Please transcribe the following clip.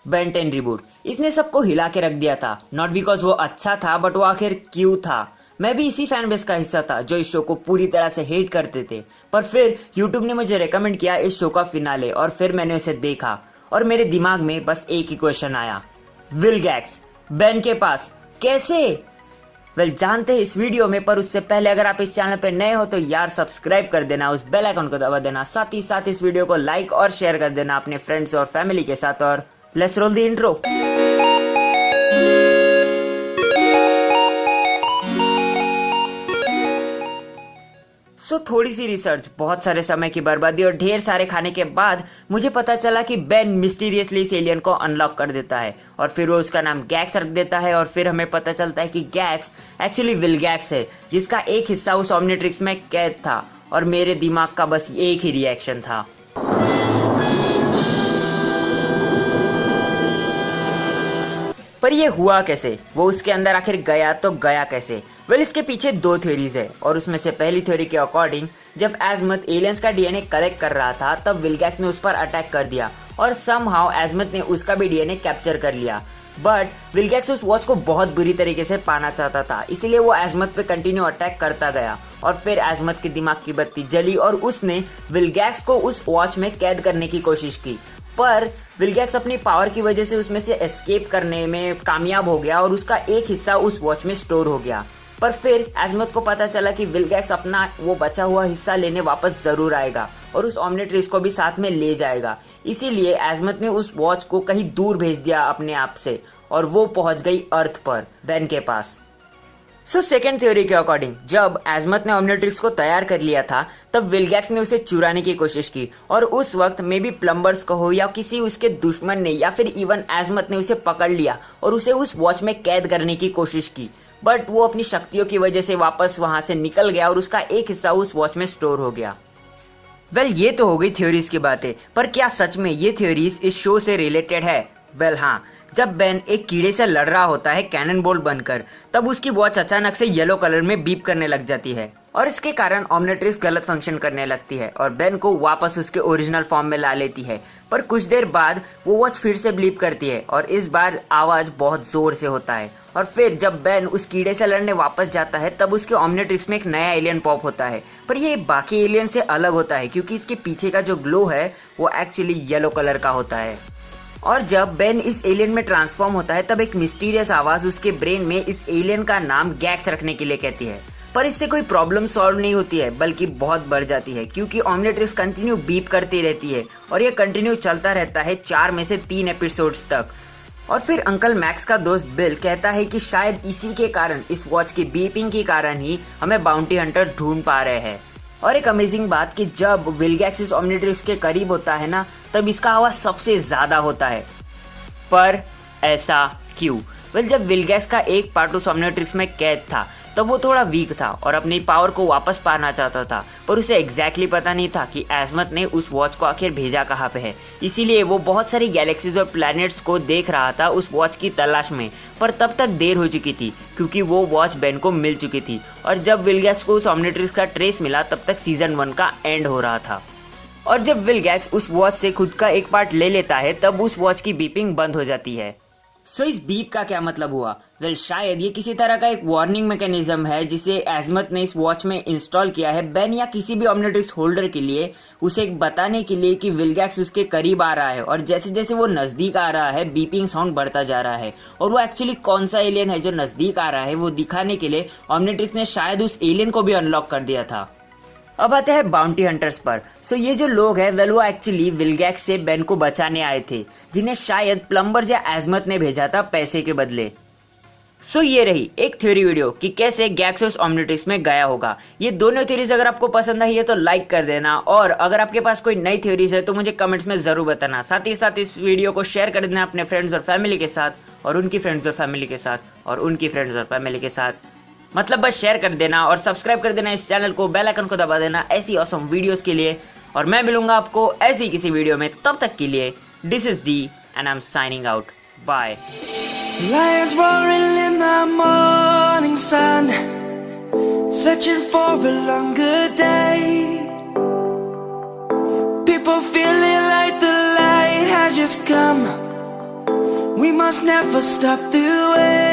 Ben 10 reboot इसने सबको हिला के रख दिया था। नॉट बिकॉज वो अच्छा था, बट वो आखिर क्यों था। मैं भी इसी फैन बेस का हिस्सा था जो इस शो को पूरी तरह से हेट करते थे, पर फिर यूट्यूब ने मुझे रेकमेंड किया इस शो का फिनाले और फिर मैंने उसे देखा और मेरे दिमाग में बस एक ही क्वेश्चन आया, विल गैक्स बेन के पास कैसे? जानते हैं इस वीडियो में, पर उससे पहले अगर आप इस चैनल पे नए हो तो यार सब्सक्राइब कर देना, उस बेल आइकन को दबा देना, साथ ही साथ इस वीडियो को लाइक और शेयर कर देना अपने फ्रेंड्स और फैमिली के साथ। और लेट्स रोल द इंट्रो। थोड़ी सी रिसर्च, बहुत सारे समय की बर्बादी और ढेर सारे खाने के बाद मुझे पता चला कि बेन मिस्टीरियसली इस एलियन को अनलॉक कर देता है और फिर वो उसका नाम गैक्स रख देता है। और फिर हमें पता चलता है कि गैक्स एक्चुअली विल गैक्स है, जिसका एक हिस्सा उस ओमनिट्रिक्स में कैद था। और मेरे दिमाग का बस एक ही रिएक्शन था, पर ये हुआ कैसे? वो उसके अंदर आखिर गया तो गया कैसे? इसके पीछे दो थ्योरीज है और उसमें से पहली थ्योरी के अकॉर्डिंग जब एजमथ एलियंस का डीएनए कलेक्ट कर रहा था तब विलगैक्स ने उस पर अटैक कर दिया और समहाउ एजमथ ने उसका भी डीएनए कैप्चर कर लिया। बट विलगैक्स उस वॉच को बहुत बुरी तरीके से पाना चाहता था, इसलिए वो एजमथ पे कंटिन्यू अटैक करता गया और फिर एजमथ के दिमाग की बत्ती जली और उसने विलगैक्स को उस वॉच में कैद करने की कोशिश की। पर विलगैक्स अपनी पावर की वजह से उसमें से एस्केप करने में कामयाब हो गया और उसका एक हिस्सा उस वॉच में स्टोर हो गया। पर फिर एजमथ को पता चला कि विलगैक्स अपना वो बचा हुआ हिस्सा लेने वापस जरूर आएगा और उस ओमनिट्रिक्स को भी साथ में ले जाएगा। इसीलिए एजमथ ने उस वॉच को कहीं दूर भेज दिया अपने आप से और वो पहुंच गई अर्थ पर बेन के पास। सेकेंड थ्योरी के अकॉर्डिंग जब एजमथ ने ओमनिट्रिक्स को तैयार कर लिया था तब विलगैक्स ने उसे चुराने की कोशिश की और उस वक्त मे बी प्लम्बर्स कहो या किसी उसके दुश्मन ने या फिर इवन एजमथ ने उसे पकड़ लिया और उसे उस वॉच में कैद करने की कोशिश की। बट वो अपनी शक्तियों की वजह से वापस वहां से निकल गया और उसका एक हिस्सा उस वॉच में स्टोर हो गया। ये तो हो गई थ्योरीज की बातें, पर क्या सच में ये थ्योरीज इस शो से रिलेटेड है? हाँ, जब बेन एक कीड़े से लड़ रहा होता है कैनन बोल्ट बनकर, तब उसकी वॉच अचानक से येलो कलर में बीप करने लग जाती है और इसके कारण ओमनिट्रिक्स गलत फंक्शन करने लगती है और बेन को वापस उसके ओरिजिनल फॉर्म में ला लेती है। पर कुछ देर बाद वो वॉच फिर से बीप करती है और इस बार आवाज बहुत जोर से होता है और फिर जब बेन उस कीड़े से लड़ने वापस जाता है तब उसके ओमनिट्रिक्स में एक नया एलियन पॉप होता है। पर ये बाकी एलियन से अलग होता है क्योंकि इसके पीछे का जो ग्लो है वो एक्चुअली येलो कलर का होता है। और जब बेन इस एलियन में ट्रांसफॉर्म होता है तब एक मिस्टीरियस आवाज उसके ब्रेन में इस एलियन का नाम गैक्स रखने के लिए कहती है। पर इससे कोई प्रॉब्लम सॉल्व नहीं होती है, बल्कि बहुत बढ़ जाती है क्योंकि ओमनिट्रिक्स कंटिन्यू बीप करती रहती है और ये कंटिन्यू चलता रहता है 4 में से 3 एपिसोड्स तक। और फिर अंकल मैक्स का दोस्त बिल कहता है कि शायद इसी के कारण, इस वॉच की बीपिंग के कारण ही हमें बाउंटी हंटर ढूंढ पा रहे हैं। और एक अमेजिंग बात कि जब विलगैक्स इस ओमनिट्रिक्स के करीब होता है ना, तब इसका आवाज सबसे ज्यादा होता है। पर ऐसा क्यों? जब विलगैक्स का एक पार्ट उस ओमनिट्रिक्स में कैद था तब वो थोड़ा वीक था और अपनी पावर को वापस पाना चाहता था, पर उसे एग्जैक्टली पता नहीं था कि एजमथ ने उस वॉच को आखिर भेजा कहाँ पे है। इसीलिए वो बहुत सारी गैलेक्सीज और प्लैनेट्स को देख रहा था उस वॉच की तलाश में, पर तब तक देर हो चुकी थी क्योंकि वो वॉच बेन को मिल चुकी थी और जब विलगैक्स को उस ओमनिट्रिक्स का ट्रेस मिला तब तक सीजन 1 का एंड हो रहा था। और जब विलगैक्स उस वॉच से खुद का एक पार्ट ले लेता है तब उस वॉच की बीपिंग बंद हो जाती है। इस बीप का क्या मतलब हुआ? शायद ये किसी तरह का एक वार्निंग मैकेनिज्म है जिसे एजमथ ने इस वॉच में इंस्टॉल किया है बेन या किसी भी ओमनिट्रिक्स होल्डर के लिए, उसे बताने के लिए कि विलगैक्स उसके करीब आ रहा है और जैसे जैसे वो नजदीक आ रहा है बीपिंग साउंड बढ़ता जा रहा है और वो एक्चुअली कौन सा एलियन है जो नजदीक आ रहा है वो दिखाने के लिए ओमनिट्रिक्स ने शायद उस एलियन को भी अनलॉक कर दिया था। अब आते हैं बाउंटी हंटर्स पर। ये जो लोग हैं वो एक्चुअली विलगैक्स से बेन को बचाने आए थे, जिन्हें शायद प्लम्बर या एजमथ ने भेजा था पैसे के बदले। ये रही एक थ्योरी वीडियो कि कैसे गैक्स उस ओमनिट्रिक्स में गया होगा। ये दोनों थ्योरीज अगर आपको पसंद आई है तो लाइक कर देना और अगर आपके पास कोई नई थ्योरीज है तो मुझे कमेंट्स में जरूर बताना। साथ ही साथ इस वीडियो को शेयर कर देना अपने फ्रेंड्स और फैमिली के साथ और उनकी फ्रेंड्स और फैमिली के साथ और उनकी फ्रेंड्स और फैमिली के साथ, मतलब बस शेयर कर देना और सब्सक्राइब कर देना इस चैनल को, बेल आइकन को दबा देना ऐसी ऑसम वीडियोस के लिए। और मैं मिलूंगा आपको ऐसी किसी वीडियो में, तब तक के लिए this is the end I am signing out, bye. Lions roaring in the morning sun, searching for a longer day. People feeling like the light has just come. We must never stop the way.